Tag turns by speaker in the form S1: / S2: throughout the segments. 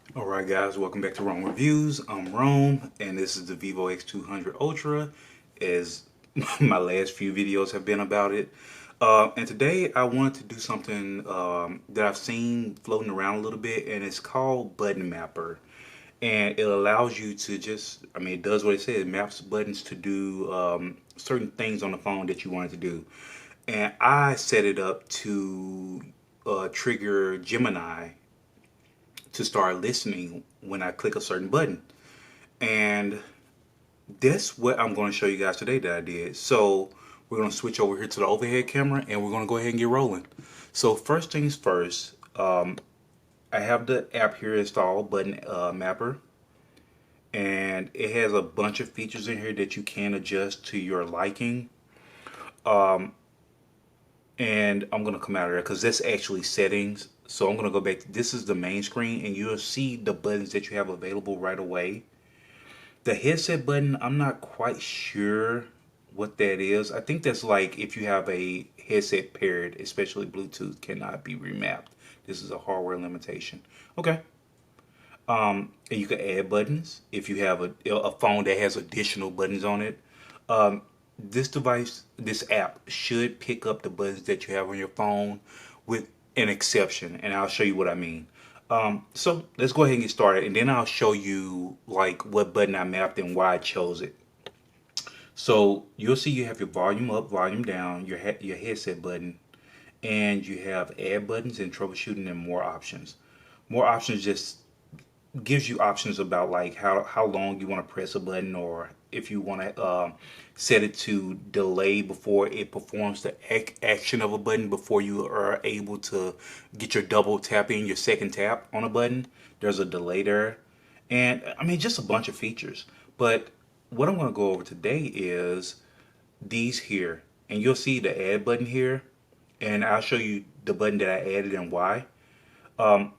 S1: Alright guys, welcome back to Rome Reviews. I'm Rome and this is the Vivo X200 Ultra, as my last few videos have been about it. And today I wanted to do something that I've seen floating around a little bit, and it's called Button Mapper. And it allows you to just, it does what it says. It maps buttons to do certain things on the phone that you wanted to do. And I set it up to trigger Gemini to start listening when I click a certain button. And that's what I'm going to show you guys today that I did. So we're going to switch over here to the overhead camera and we're going to go ahead and get rolling. So first things first, I have the app here installed, Button Mapper. And it has a bunch of features in here that you can adjust to your liking. And I'm going to come out of there because that's actually settings. So I'm going to go back. This is the main screen and you'll see the buttons that you have available right away. The headset button, I'm not quite sure what that is. I think that's like if you have a headset paired, especially Bluetooth, cannot be remapped. This is a hardware limitation. Okay. And you can add buttons if you have a phone that has additional buttons on it. This device, this app should pick up the buttons that you have on your phone with an exception, and I'll show you what I mean. So let's go ahead and get started, and then I'll show you like what button I mapped and why I chose it. So you'll see you have your volume up, volume down, your headset button, and you have add buttons and troubleshooting and more options. More options just gives you options about like how long you want to press a button, or if you want to set it to delay before it performs the action of a button before you are able to get your double tapping, your second tap on a button. There's a delay there. And just a bunch of features. But what I'm going to go over today is these here. And you'll see the add button here. And I'll show you the button that I added and why.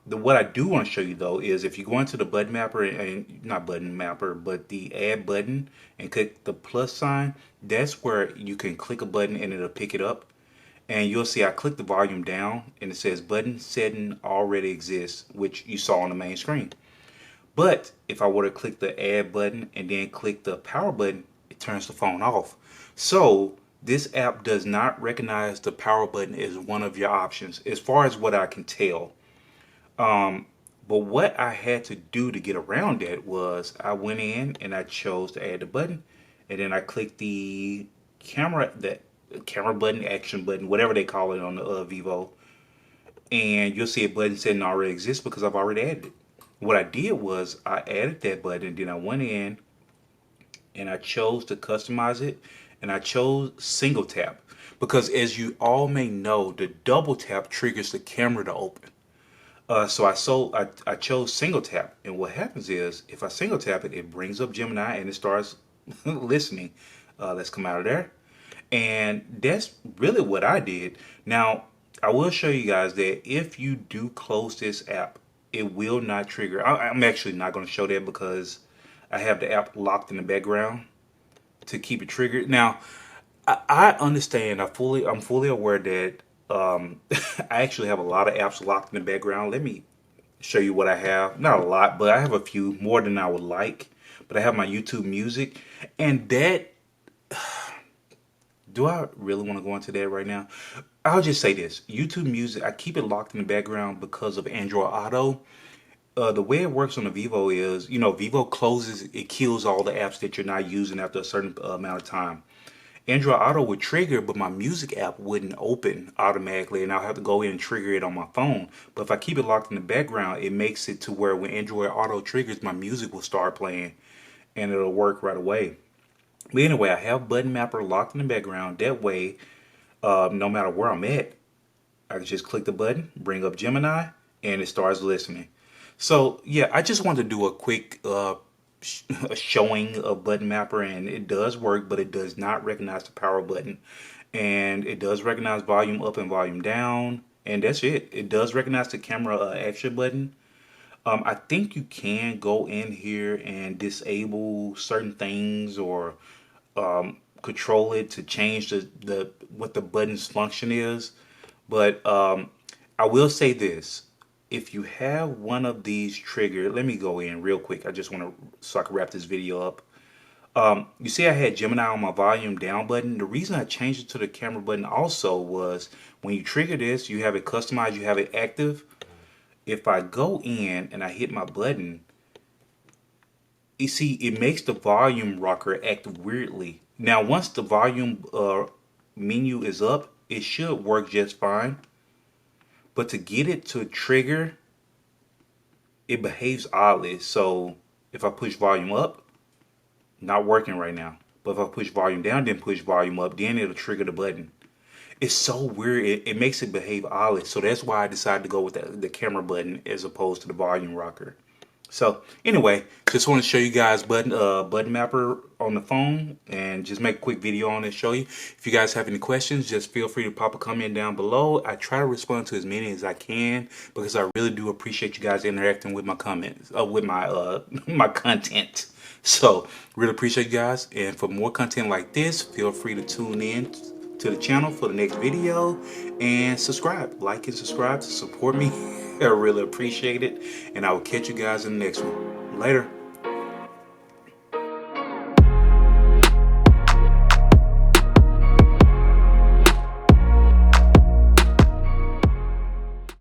S1: What I do want to show you though is if you go into the button mapper, and not button mapper, but the add button and click the plus sign, that's where you can click a button and it'll pick it up. And you'll see I click the volume down and it says button setting already exists, which you saw on the main screen. But if I were to click the add button and then click the power button, it turns the phone off. So this app does not recognize the power button as one of your options, as far as what I can tell. But what I had to do to get around that was I went in and I chose to add the button, and then I clicked the camera button, action button, whatever they call it on the Vivo, and you'll see a button setting already exists because I've already added it. What I did was I added that button, and then I went in and I chose to customize it, and I chose single tap because, as you all may know, the double tap triggers the camera to open. I chose single tap, and what happens is if I single tap it, it brings up Gemini and it starts listening. Let's come out of there, and that's really what I did. Now I will show you guys that if you do close this app, it will not trigger. I'm actually not going to show that because I have the app locked in the background to keep it triggered. Now I understand. I'm fully aware that I actually have a lot of apps locked in the background. Let me show you what I have. Not a lot, but I have a few, more than I would like. But I have my YouTube Music, and that, do I really want to go into that right now? I'll just say this. YouTube Music, I keep it locked in the background because of Android Auto. The way it works on the Vivo is, Vivo closes, it kills all the apps that you're not using after a certain amount of time. Android Auto would trigger, but my music app wouldn't open automatically, and I'll have to go in and trigger it on my phone. But if I keep it locked in the background, it makes it to where when Android Auto triggers, my music will start playing, and it'll work right away. But anyway, I have Button Mapper locked in the background. That way, no matter where I'm at, I can just click the button, bring up Gemini, and it starts listening. So yeah, I just wanted to do a quick a showing of Button Mapper, and it does work, but it does not recognize the power button, and it does recognize volume up and volume down, and that's it. It does recognize the camera action button. I think you can go in here and disable certain things, or control it to change what the button's function is. But I will say this: if you have one of these triggered, let me go in real quick. I just want to, so I can wrap this video up. You see I had Gemini on my volume down button. The reason I changed it to the camera button also was when you trigger this, you have it customized, you have it active. If I go in and I hit my button, you see it makes the volume rocker act weirdly. Now once the volume menu is up, it should work just fine. But to get it to trigger, it behaves oddly. So if I push volume up, not working right now. But if I push volume down, then push volume up, then it'll trigger the button. It's so weird. It makes it behave oddly. So that's why I decided to go with the camera button as opposed to the volume rocker. So anyway, just want to show you guys button mapper on the phone and just make a quick video on it, show you. If you guys have any questions, just feel free to pop a comment down below. I try to respond to as many as I can because I really do appreciate you guys interacting with my comments, with my my content. So really appreciate you guys, and for more content like this, feel free to tune in to the channel for the next video and subscribe, like and subscribe to support me. I really appreciate it, and I will catch you guys in the next one. Later.